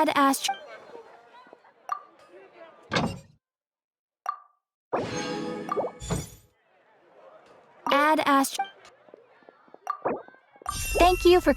Add astro... Add astro... Thank you for...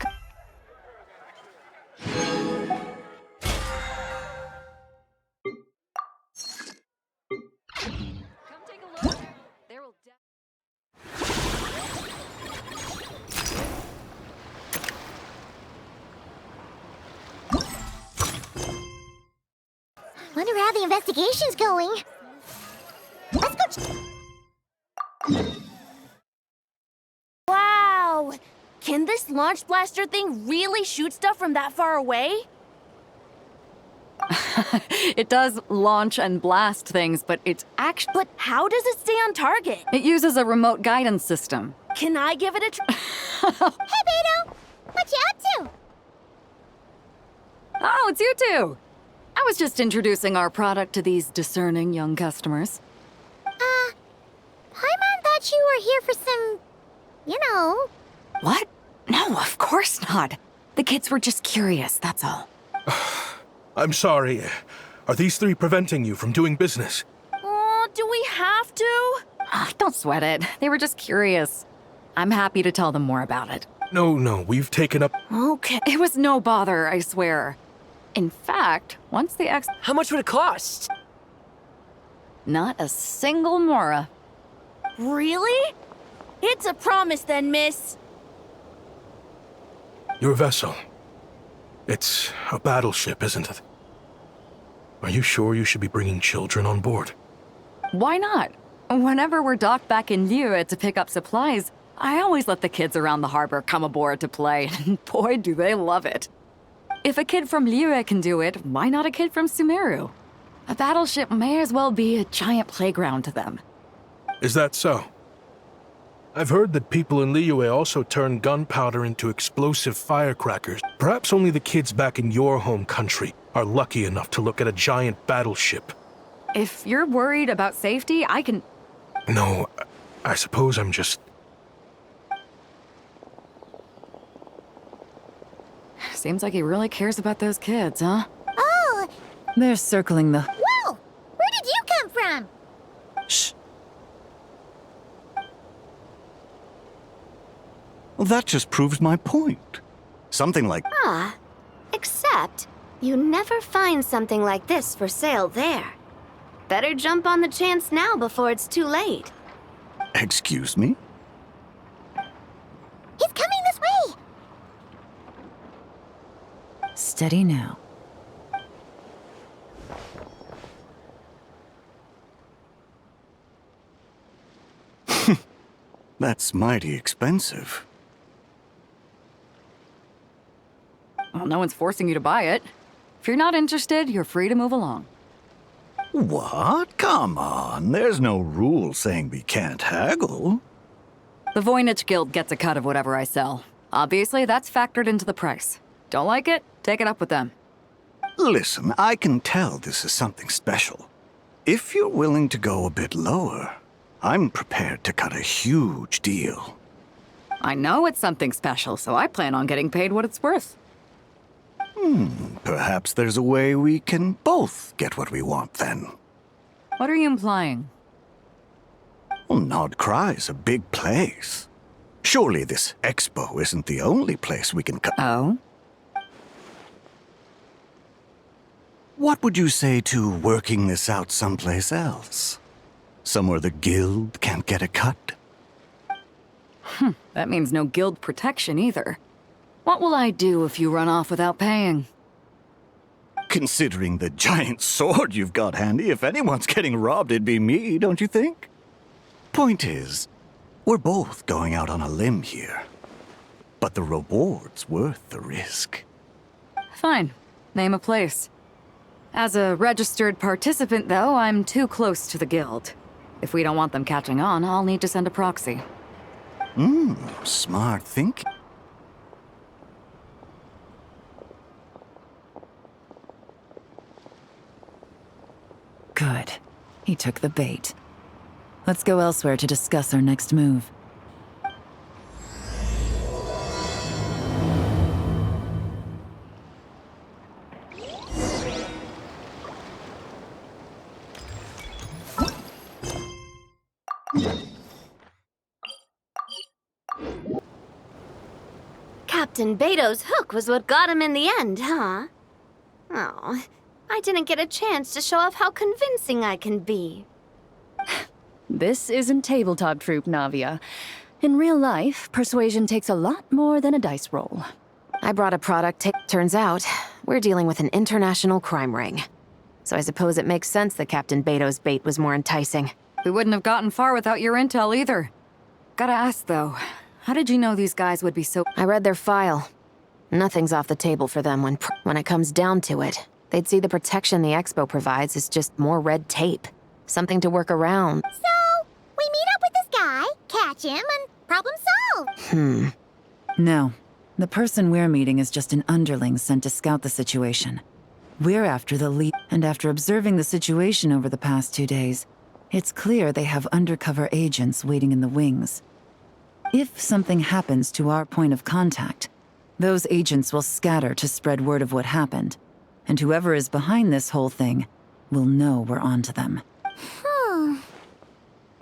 Wonder how the investigation's going. Let's go. Wow! Can this launch blaster thing really shoot stuff from that far away? It does launch and blast things, but it's actually... But how does it stay on target? It uses a remote guidance system. Can I give it a try? Hey, Beto! What you up to? Oh, it's you two! I was just introducing our product to these discerning young customers. Paimon thought you were here for some... you know... What? No, of course not. The kids were just curious, that's all. I'm sorry. Are these three preventing you from doing business? Oh, do we have to? Don't sweat it. They were just curious. I'm happy to tell them more about it. No, we've taken up... Okay. It was no bother, I swear. In fact, once the How much would it cost? Not a single mora. Really? It's a promise then, miss. Your vessel. It's a battleship, isn't it? Are you sure you should be bringing children on board? Why not? Whenever we're docked back in Liyue to pick up supplies, I always let the kids around the harbor come aboard to play, and boy, do they love it. If a kid from Liyue can do it, why not a kid from Sumeru? A battleship may as well be a giant playground to them. Is that so? I've heard that people in Liyue also turn gunpowder into explosive firecrackers. Perhaps only the kids back in your home country are lucky enough to look at a giant battleship. If you're worried about safety, I can... No, I suppose I'm just... Seems like he really cares about those kids, huh? Oh! They're circling the... Whoa! Where did you come from? Shh. Well, that just proves my point. Something like... Except, you never find something like this for sale there. Better jump on the chance now before it's too late. Excuse me? He's coming this way! Steady now. That's mighty expensive. Well, no one's forcing you to buy it. If you're not interested, you're free to move along. What? Come on, there's no rule saying we can't haggle. The Voynich Guild gets a cut of whatever I sell. Obviously, that's factored into the price. Don't like it? Take it up with them. Listen, I can tell this is something special. If you're willing to go a bit lower, I'm prepared to cut a huge deal. I know it's something special, so I plan on getting paid what it's worth. Perhaps there's a way we can both get what we want then. What are you implying? Well, Nod Cry's a big place. Surely this expo isn't the only place we can cut. Oh? What would you say to working this out someplace else? Somewhere the guild can't get a cut? That means no guild protection either. What will I do if you run off without paying? Considering the giant sword you've got handy, if anyone's getting robbed, it'd be me, don't you think? Point is, we're both going out on a limb here. But the reward's worth the risk. Fine. Name a place. As a registered participant, though, I'm too close to the guild. If we don't want them catching on, I'll need to send a proxy. Smart thinking. Good. He took the bait. Let's go elsewhere to discuss our next move. Captain Beto's hook was what got him in the end, huh? Oh, I didn't get a chance to show off how convincing I can be. This isn't tabletop troop, Navia. In real life, persuasion takes a lot more than a dice roll. I brought a product. Turns out, we're dealing with an international crime ring. So I suppose it makes sense that Captain Beto's bait was more enticing. We wouldn't have gotten far without your intel either. Gotta ask, though, how did you know these guys would be so... I read their file. Nothing's off the table for them when it comes down to it. They'd see the protection the Expo provides as just more red tape. Something to work around. So, we meet up with this guy, catch him, and problem solved. No. The person we're meeting is just an underling sent to scout the situation. We're after the lead, and after observing the situation over the past 2 days, it's clear they have undercover agents waiting in the wings. If something happens to our point of contact, those agents will scatter to spread word of what happened, and whoever is behind this whole thing will know we're onto them.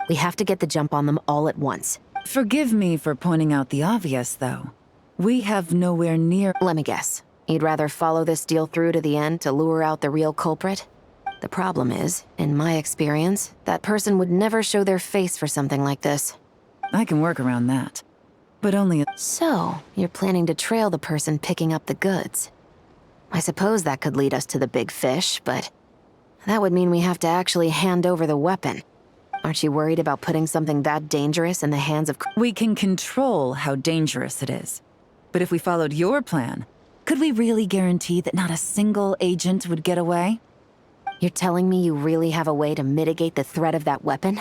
We have to get the jump on them all at once. Forgive me for pointing out the obvious, though. We have nowhere near... Let me guess. You'd rather follow this deal through to the end to lure out the real culprit? The problem is, in my experience, that person would never show their face for something like this. I can work around that. But only... So, you're planning to trail the person picking up the goods. I suppose that could lead us to the big fish, but... that would mean we have to actually hand over the weapon. Aren't you worried about putting something that dangerous in the hands of... We can control how dangerous it is. But if we followed your plan, could we really guarantee that not a single agent would get away? You're telling me you really have a way to mitigate the threat of that weapon?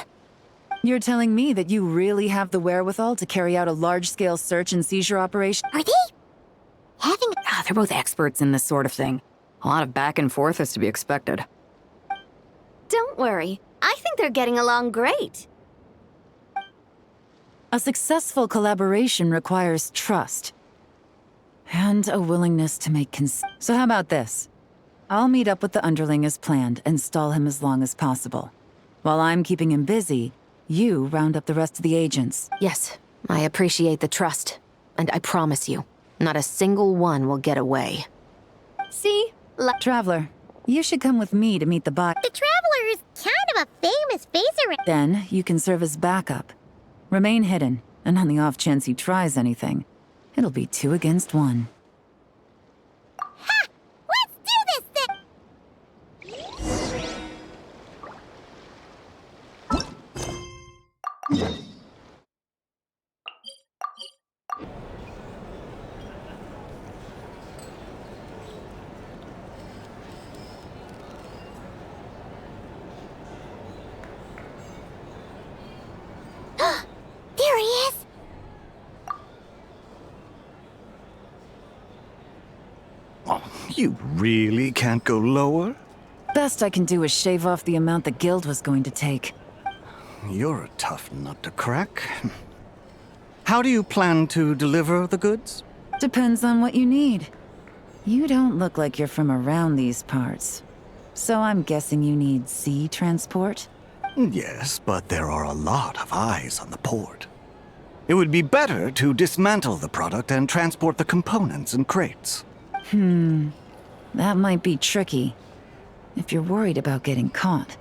You're telling me that you really have the wherewithal to carry out a large-scale search and seizure operation? Are they having... They're both experts in this sort of thing. A lot of back and forth is to be expected. Don't worry. I think they're getting along great. A successful collaboration requires trust. And a willingness to make So how about this? I'll meet up with the underling as planned and stall him as long as possible. While I'm keeping him busy, you round up the rest of the agents. Yes, I appreciate the trust. And I promise you, not a single one will get away. See? Traveler, you should come with me to meet the bot. The Traveler is kind of a famous face around... Then you can serve as backup. Remain hidden, and on the off chance he tries anything, it'll be 2 against 1. Ha! Let's do this thing! There he is! Oh, you really can't go lower? Best I can do is shave off the amount the guild was going to take. You're a tough nut to crack. How do you plan to deliver the goods? Depends on what you need. You don't look like you're from around these parts. So I'm guessing you need sea transport? Yes, but there are a lot of eyes on the port. It would be better to dismantle the product and transport the components in crates. That might be tricky. If you're worried about getting caught,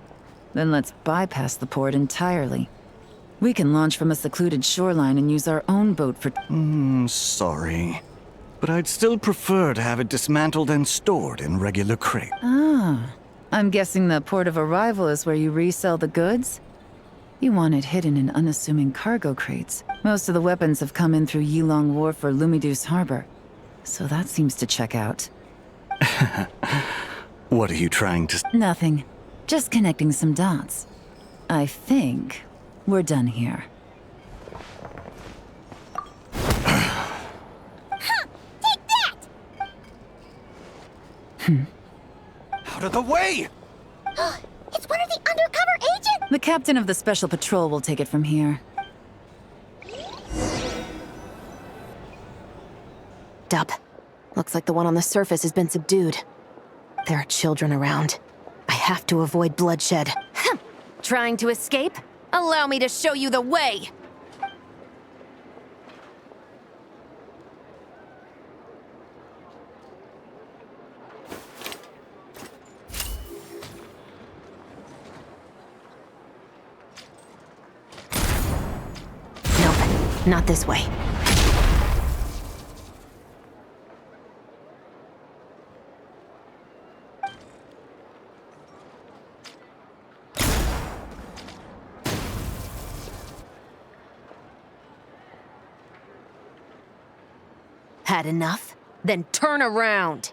then let's bypass the port entirely. We can launch from a secluded shoreline and use our own boat for... Sorry. But I'd still prefer to have it dismantled and stored in regular crates. Ah, I'm guessing the port of arrival is where you resell the goods? You want it hidden in unassuming cargo crates. Most of the weapons have come in through Yilong Wharf or Lumidus Harbor. So that seems to check out. What are you trying to... Nothing. Just connecting some dots. I think we're done here. Take that! Out of the way! It's one of the undercover agents! The captain of the Special Patrol will take it from here. Dup. Looks like the one on the surface has been subdued. There are children around. I have to avoid bloodshed. Trying to escape? Allow me to show you the way! Nope, not this way. Had enough? Then turn around!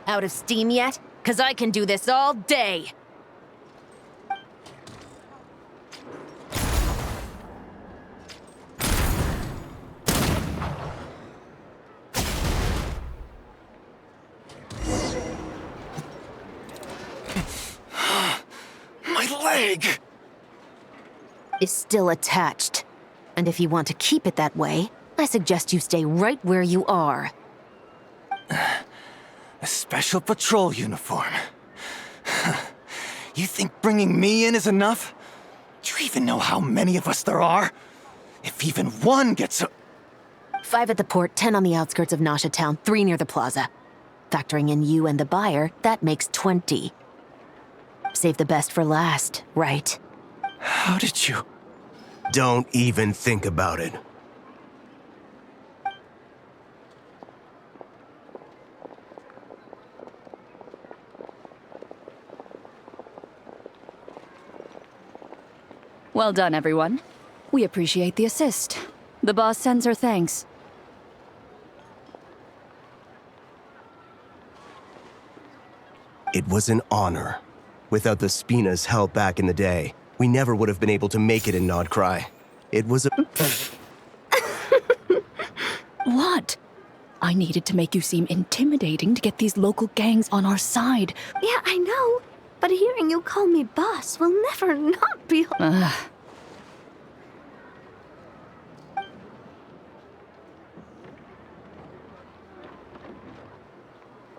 Out of steam yet? 'Cause I can do this all day! Leg! Is still attached. And if you want to keep it that way, I suggest you stay right where you are. A special patrol uniform. You think bringing me in is enough? Do you even know how many of us there are? If even one gets a... 5 at the port, 10 on the outskirts of Nasha Town, 3 near the plaza. Factoring in you and the buyer, that makes 20. Save the best for last, right? How did you... Don't even think about it. Well done, everyone. We appreciate the assist. The boss sends her thanks. It was an honor. Without the Spina's help back in the day, we never would have been able to make it in Nodcry. It was a... What? I needed to make you seem intimidating to get these local gangs on our side. Yeah, I know. But hearing you call me boss will never not be...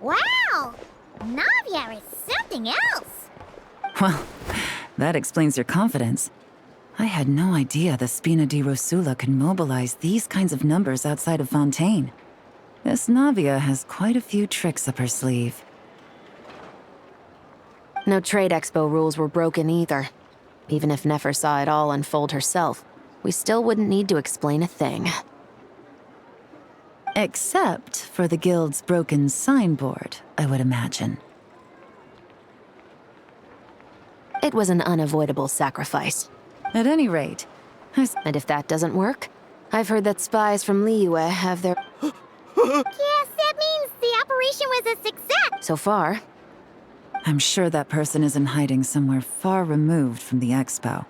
Wow! Navia is something else! Well, that explains your confidence. I had no idea the Spina di Rosula could mobilize these kinds of numbers outside of Fontaine. This Navia has quite a few tricks up her sleeve. No trade expo rules were broken either. Even if Nefer saw it all unfold herself, we still wouldn't need to explain a thing. Except for the guild's broken signboard, I would imagine. It was an unavoidable sacrifice. At any rate, And if that doesn't work, I've heard that spies from Liyue have their... Yes, that means the operation was a success! So far, I'm sure that person is in hiding somewhere far removed from the expo.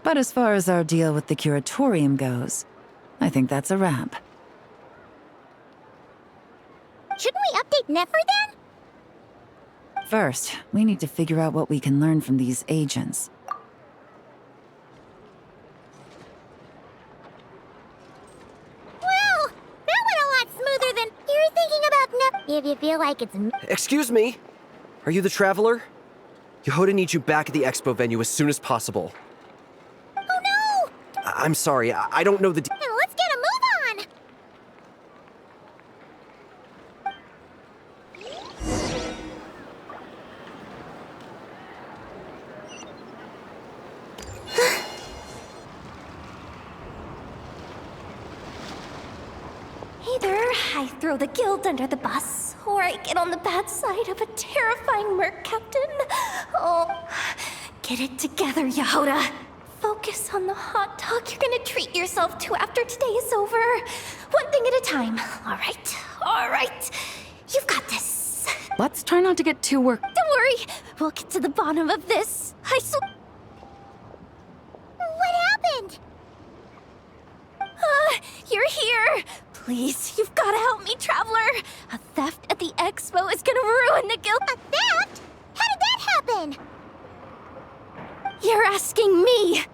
But as far as our deal with the curatorium goes, I think that's a wrap. Shouldn't we update Nefer then? First, we need to figure out what we can learn from these agents. Well, that went a lot smoother than you're thinking about Nefer. If you feel like it's... Excuse me? Are you the Traveler? Yehuda needs you back at the expo venue as soon as possible. Oh no! I'm sorry, I don't know the... Then let's get a move on! Either I throw the guild under the bus, or I get on the bad side of a terrifying merc captain. Oh, get it together, Yehuda. Focus on the hot dog you're gonna treat yourself to after today is over. One thing at a time. All right. You've got this. Let's try not to get too worked. Don't worry, we'll get to the bottom of this. What happened? You're here. Please, you've got to help me, Traveler. A theft at the expo is gonna ruin the guild. A theft? How did that happen? You're asking me.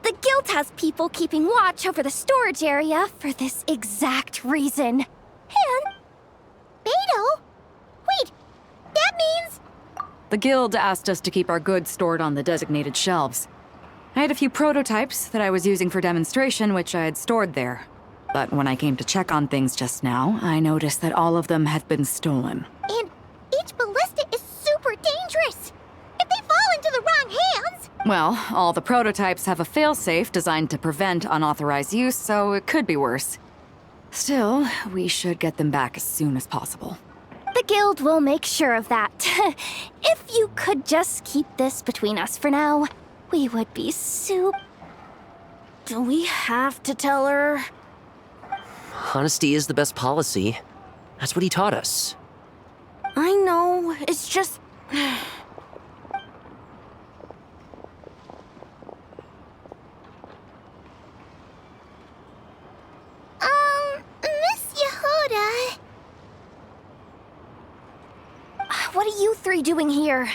The guild has people keeping watch over the storage area for this exact reason. And... Beto? Wait, that means... The guild asked us to keep our goods stored on the designated shelves. I had a few prototypes that I was using for demonstration, which I had stored there. But when I came to check on things just now, I noticed that all of them had been stolen. And each ballista is super dangerous! If they fall into the wrong hands... Well, all the prototypes have a failsafe designed to prevent unauthorized use, so it could be worse. Still, we should get them back as soon as possible. The guild will make sure of that. If you could just keep this between us for now, we would be Do we have to tell her? Honesty is the best policy. That's what he taught us. I know, it's just... Miss Yehuda... What are you three doing here?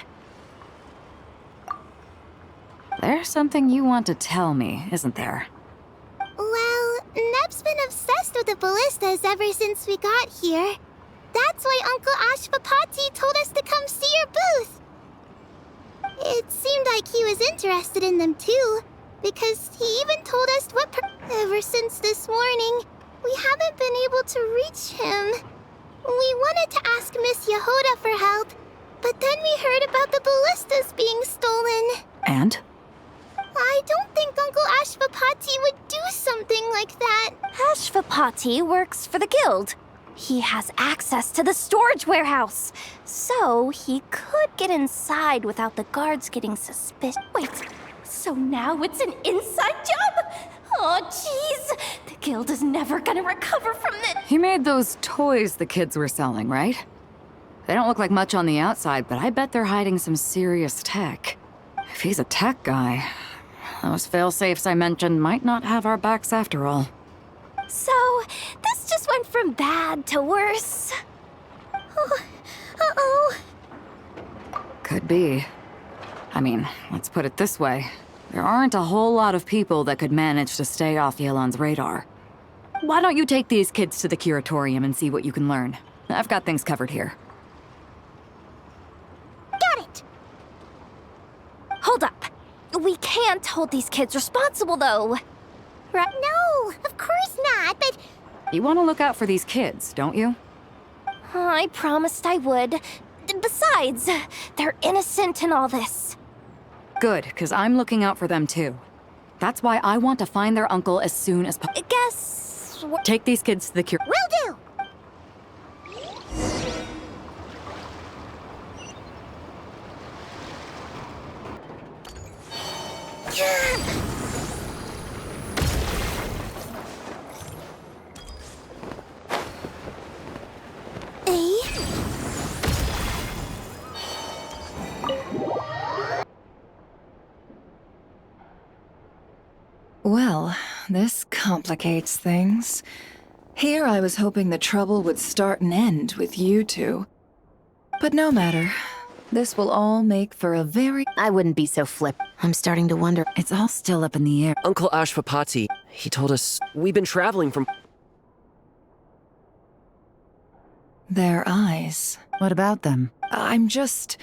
There's something you want to tell me, isn't there? Well, Neb's been obsessed with the ballistas ever since we got here. That's why Uncle Ashvapati told us to come see your booth. It seemed like he was interested in them too, because he even told us ever since this morning, we haven't been able to reach him. We wanted to ask Miss Yehuda for help, but then we heard about the ballistas being stolen. And? I don't think Uncle Ashvapati would do something like that. Ashvapati works for the guild. He has access to the storage warehouse, so he could get inside without the guards getting suspicious. Wait, so now it's an inside job? Oh, jeez. The guild is never gonna recover from this. He made those toys the kids were selling, right? They don't look like much on the outside, but I bet they're hiding some serious tech. If he's a tech guy, those failsafes I mentioned might not have our backs after all. So, this just went from bad to worse. Oh, uh-oh. Could be. I mean, let's put it this way. There aren't a whole lot of people that could manage to stay off Yelan's radar. Why don't you take these kids to the curatorium and see what you can learn? I've got things covered here. Got it! Hold up. We can't hold these kids responsible, though. Right? No, of course not, but... You want to look out for these kids, don't you? I promised I would. Besides, they're innocent in all this. Good, because I'm looking out for them too. That's why I want to find their uncle as soon as possible. Guess... Take these kids to the cure. Will do! Well, this complicates things. Here I was hoping the trouble would start and end with you two. But no matter. This will all make for a very... I wouldn't be so flip. I'm starting to wonder. It's all still up in the air. Uncle Ashvapati, he told us we've been traveling from... Their eyes. What about them? I'm just...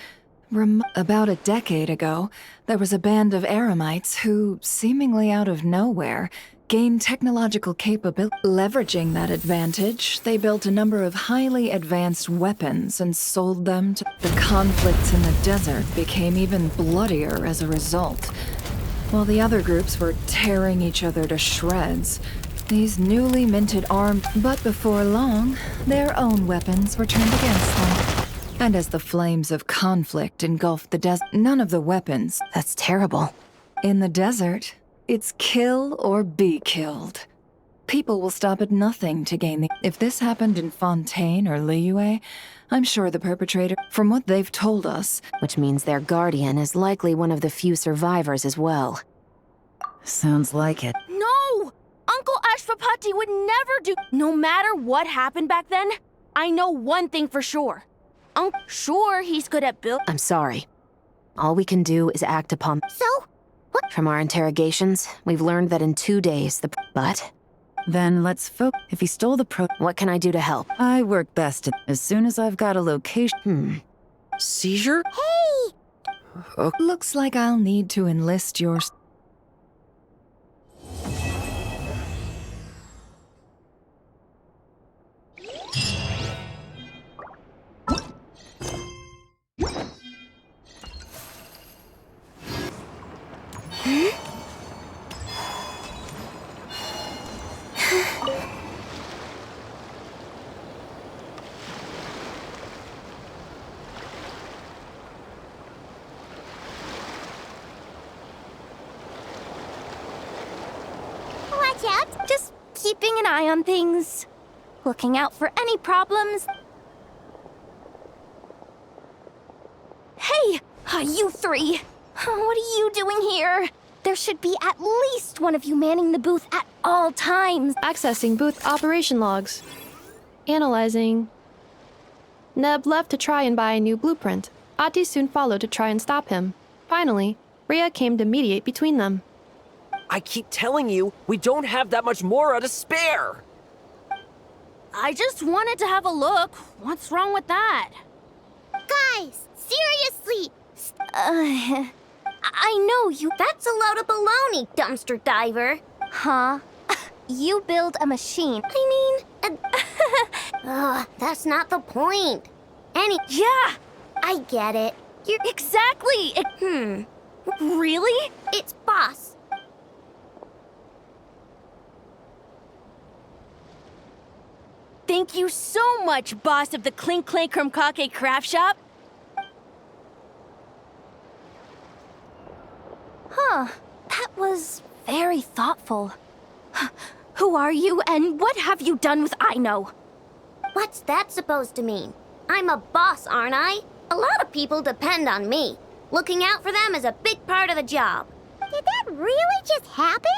About a decade ago, there was a band of Eremites who, seemingly out of nowhere, gained technological capability. Leveraging that advantage, they built a number of highly advanced weapons and sold them to... The conflicts in the desert became even bloodier as a result. While the other groups were tearing each other to shreds, these newly minted armed... But before long, their own weapons were turned against them. And as the flames of conflict engulfed the desert, none of the weapons... That's terrible. In the desert, it's kill or be killed. People will stop at nothing to gain the... If this happened in Fontaine or Liyue, I'm sure the perpetrator, from what they've told us... Which means their guardian is likely one of the few survivors as well. Sounds like it. No! Uncle Ashvapati would never do... No matter what happened back then, I know one thing for sure. Sure, he's good at build... I'm sorry. All we can do is act upon... So, From our interrogations, we've learned that in 2 days But Then let's focus. If he stole the what can I do to help? I work best as soon as I've got a location. Seizure? Hey! Looks like I'll need to enlist your... Watch out! Just keeping an eye on things. Looking out for any problems. Hey! You three! What are you doing here? There should be at least one of you manning the booth at all times. Accessing booth operation logs. Analyzing. Neb left to try and buy a new blueprint. Ati soon followed to try and stop him. Finally, Rhea came to mediate between them. I keep telling you, we don't have that much Mora to spare! I just wanted to have a look. What's wrong with that? Guys, seriously! I know you. That's a load of baloney, dumpster diver. Huh? You build a machine. That's not the point. Yeah! I get it. You're Exactly! Really? It's boss. Thank you so much, boss of the Clink Clank Krumkake craft shop. Huh. That was very thoughtful. Who are you, and what have you done with Aino? What's that supposed to mean? I'm a boss, aren't I? A lot of people depend on me. Looking out for them is a big part of the job. Did that really just happen?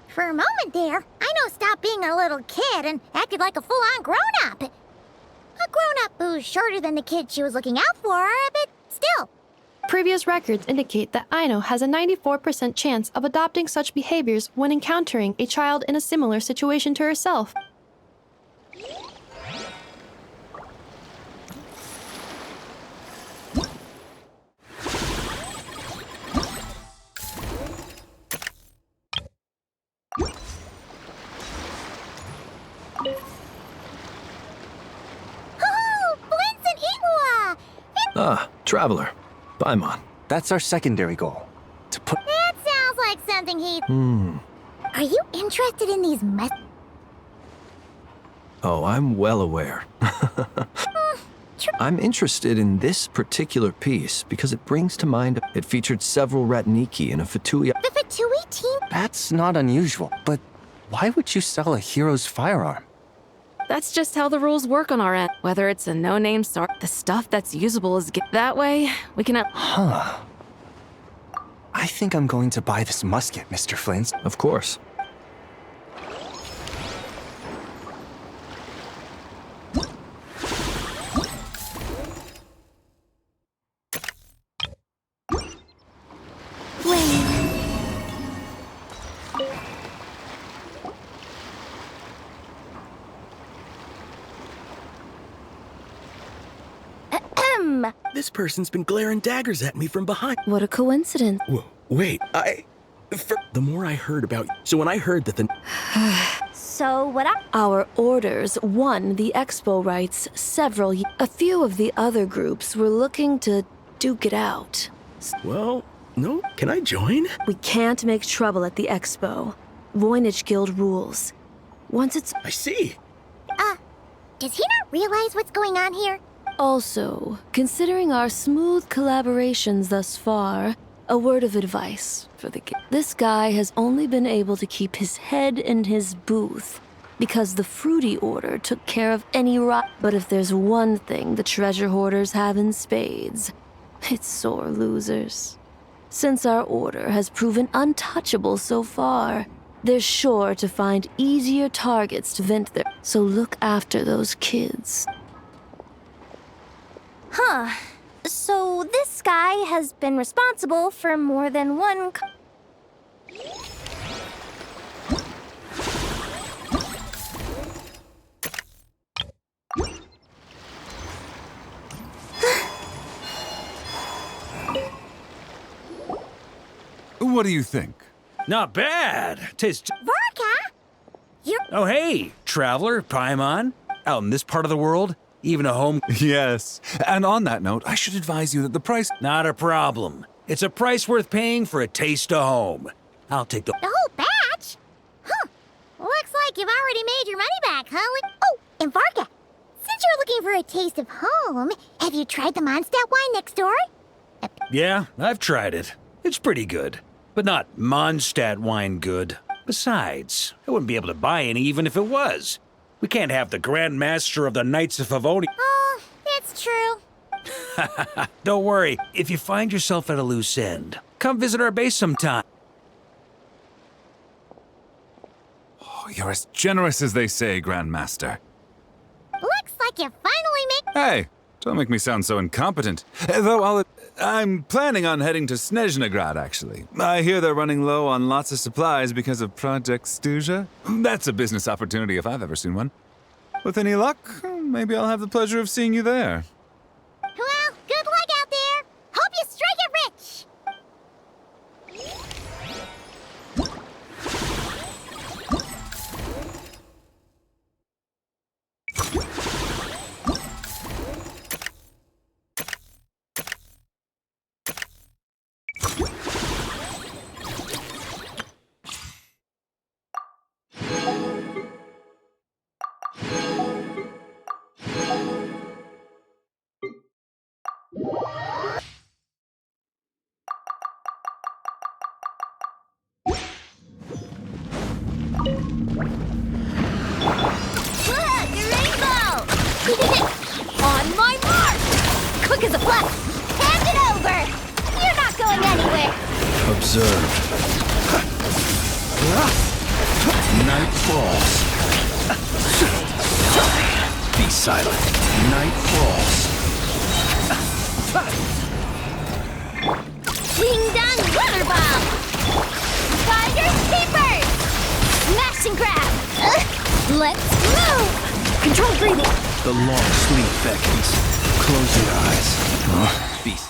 For a moment there, Aino stopped being a little kid and acted like a full-on grown-up. A grown-up who's shorter than the kid she was looking out for, but still. Previous records indicate that Aino has a 94% chance of adopting such behaviors when encountering a child in a similar situation to herself. Oh, Blintz and Iwa! Ah, Traveler. Paimon. That's our secondary goal. To put. That sounds like something he... Are you interested in these Oh, I'm well aware. I'm interested in this particular piece because it brings to mind it featured several Ratniki in a Fatui. The Fatui team? That's not unusual, but why would you sell a hero's firearm? That's just how the rules work on our end. Whether it's a no-name sort, the stuff that's usable is that way, we can... Huh. I think I'm going to buy this musket, Mr. Flint. Of course. This person's been glaring daggers at me from behind. What a coincidence. Wait, the more I heard about... So when I heard that the... So what Our orders won the expo rights a few of the other groups were looking to duke it out. Well, no, can I join? We can't make trouble at the expo. Voynich Guild rules. Once it's... I see. Does he not realize what's going on here? Also, considering our smooth collaborations thus far, a word of advice for the kid. This guy has only been able to keep his head in his booth because the Fruity Order took care of any rot. But if there's one thing the treasure hoarders have in spades, it's sore losers. Since our order has proven untouchable so far, they're sure to find easier targets to vent their... So look after those kids. Huh. So this guy has been responsible for more than one... What do you think? Not bad. Tastes... Varka? You're... Oh, hey, traveler, Paimon. Out in this part of the world, even a home... Yes. And on that note, I should advise you that the price... Not a problem. It's a price worth paying for a taste of home. I'll take the... The whole batch? Huh. Looks like you've already made your money back, huh? Oh, and Varka, since you're looking for a taste of home, have you tried the Mondstadt wine next door? Yeah, I've tried it. It's pretty good. But not Mondstadt wine good. Besides, I wouldn't be able to buy any even if it was. We can't have the Grand Master of the Knights of Favoni... Oh, it's true. Don't worry, if you find yourself at a loose end, come visit our base sometime. Oh, you're as generous as they say, Grandmaster. Looks like you finally made... Hey, don't make me sound so incompetent. Though I'm planning on heading to Snezhnaya, actually. I hear they're running low on lots of supplies because of Project Stuja. That's a business opportunity if I've ever seen one. With any luck, maybe I'll have the pleasure of seeing you there. Well, good luck out there. Hope you strike it rich. On my mark! Quick as a flash! Hand it over! You're not going anywhere! Observe. Night falls. Be silent. Night falls. Ding dong water bomb! Tiger's keepers! Smash and grab! Let's move! Control breathing! The long sleep beckons. Close your eyes. Beast.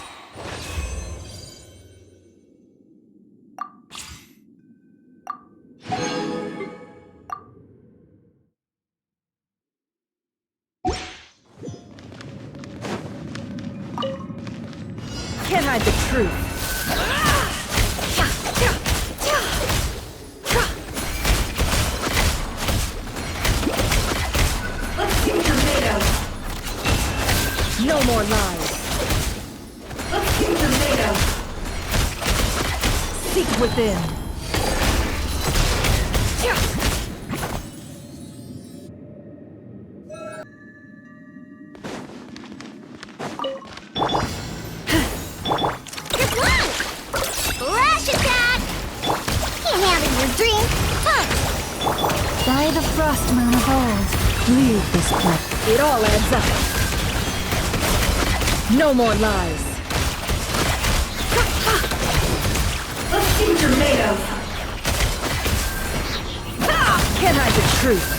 Can't hide the truth. No more lies. Seek within. Good luck! Flash attack! Can't have it in your dream. Huh. By the frost moon of old, leave this place. It all adds up. No more lies. What things are made of? Can't hide the truth.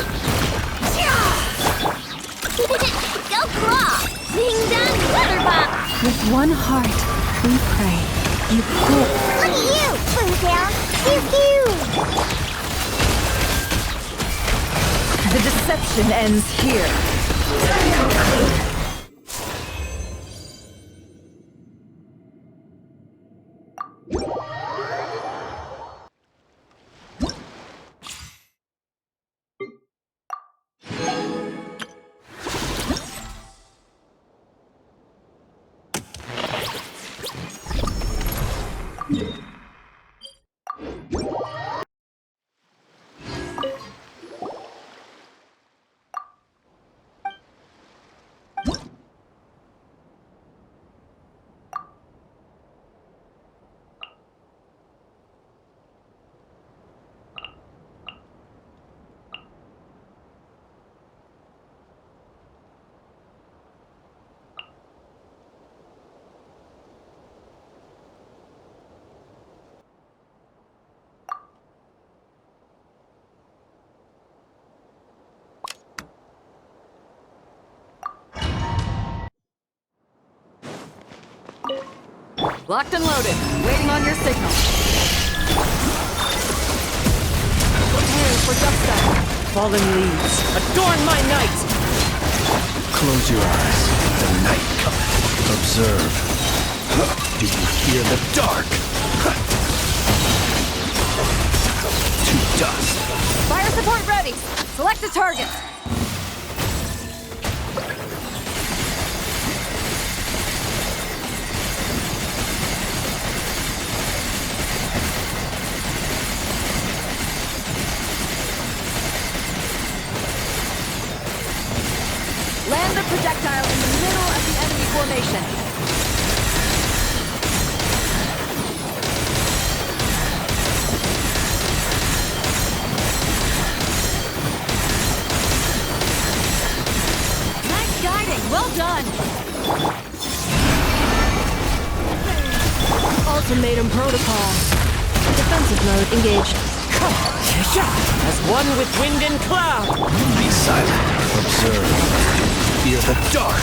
Go crawl! Ding dong water bomb! With one heart, we pray. You could. Look at you, Blue Down! Pew pew! The deception ends here. Locked and loaded. Waiting on your signal. Prepare for dust-up. Fallen leaves, adorn my night! Close your eyes. The night cometh. Observe. Do you hear the dark? To dust. Fire support ready. Select a target. Land the projectile in the middle of the enemy formation. Nice guiding. Well done. Ultimatum protocol. Defensive mode engaged. As one with wind and cloud! Be silent. Observe. Feel the dark.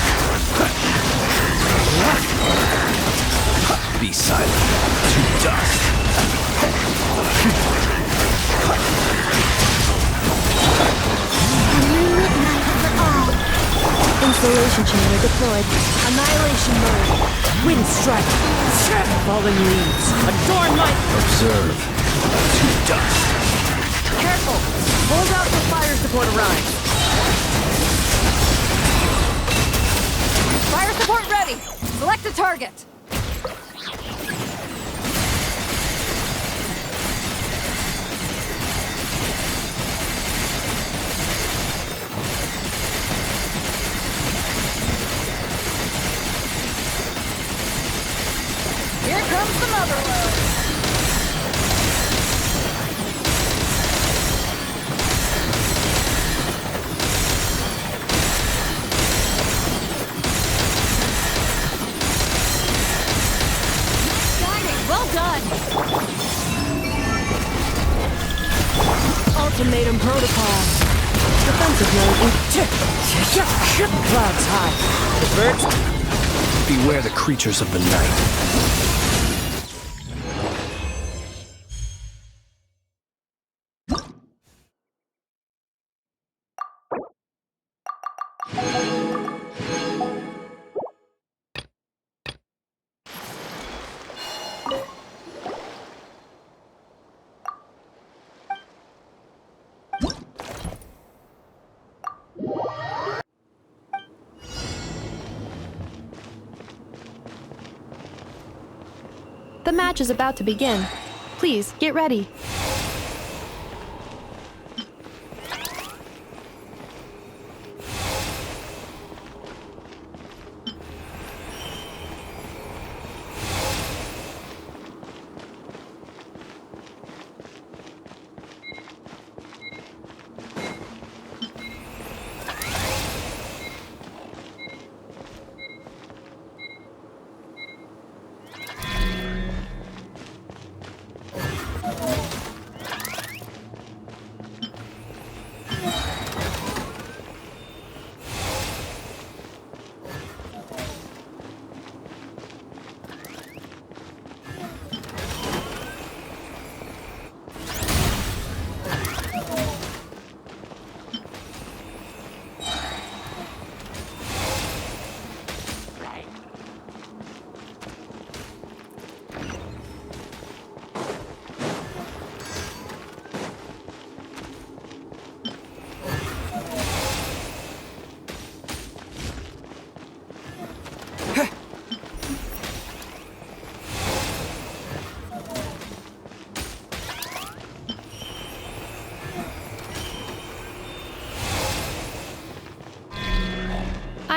Be silent. To dust. Installation chamber deployed. Annihilation mode. Wind strike! Fallen leaves, adorn my... Observe. To dust. Careful. Hold out for fire support arrives. Fire support ready. Select a target. Here comes the mother load. Well done! Ultimatum protocol. Defensive mode. Clouds high. Divert. Beware the creatures of the night. The match is about to begin. Please, get ready.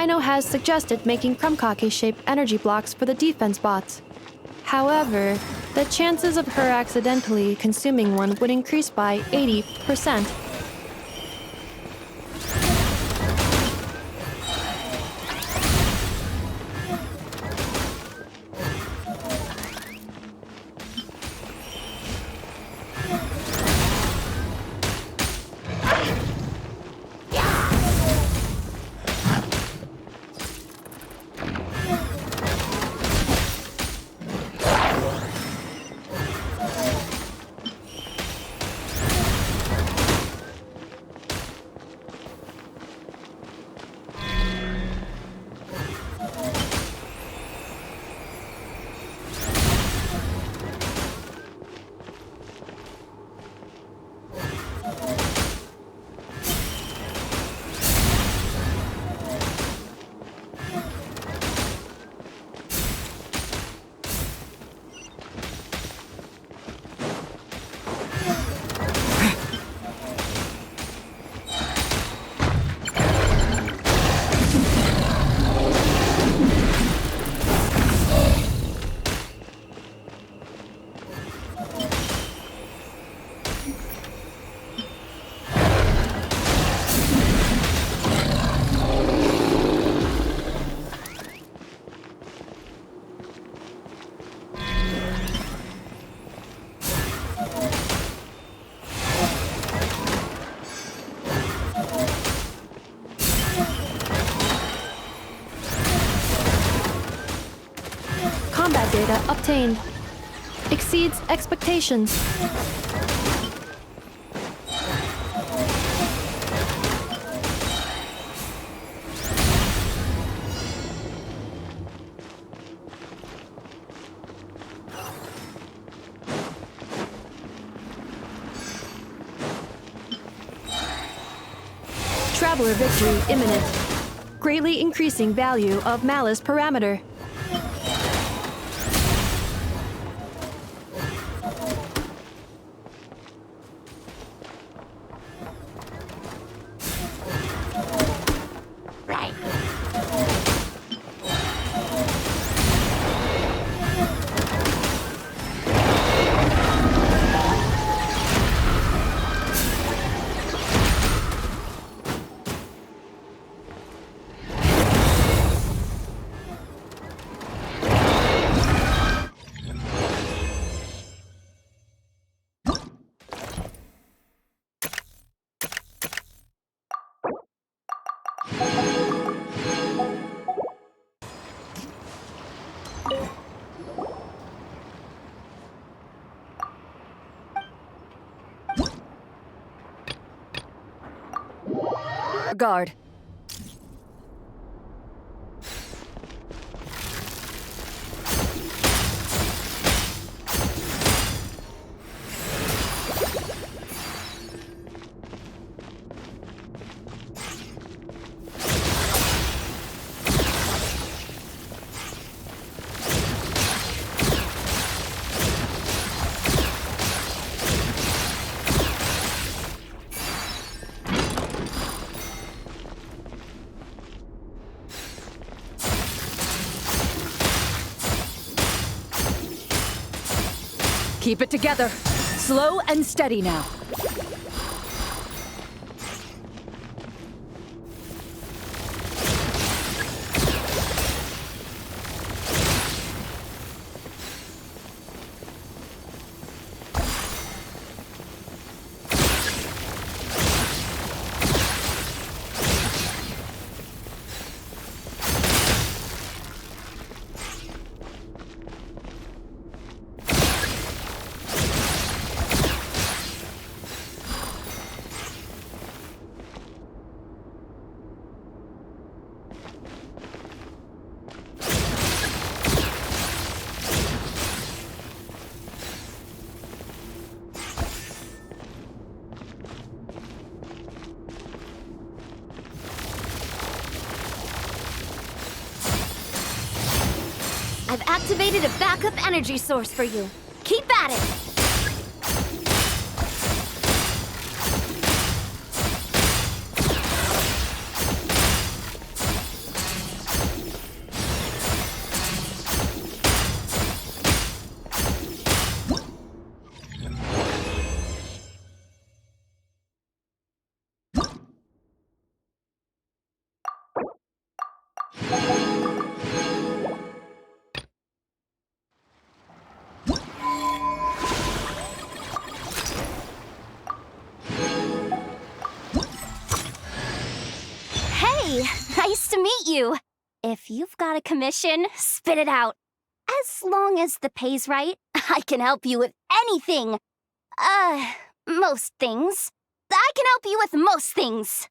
Ino has suggested making Krumkake-shaped energy blocks for the defense bots. However, the chances of her accidentally consuming one would increase by 80%. data obtained. Exceeds expectations. Traveler victory imminent. Greatly increasing value of malice parameter. Guard. Keep it together. Slow and steady now. I've activated a backup energy source for you. Keep at it! Nice to meet you. If you've got a commission, spit it out. As long as the pay's right, I can help you with anything. Most things. I can help you with most things.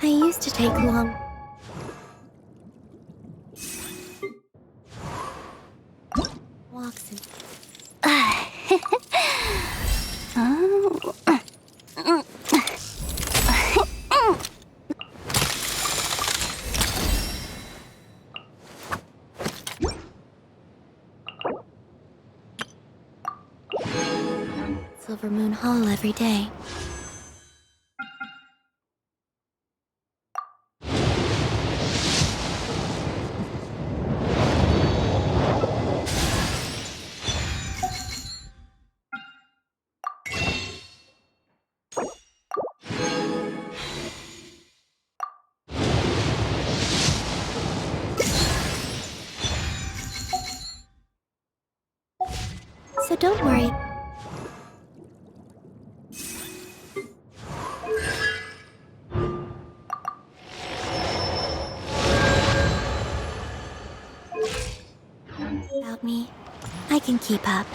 I used to take long... walks and... Silver Moon Hall every day. So don't worry. About me, I can keep up.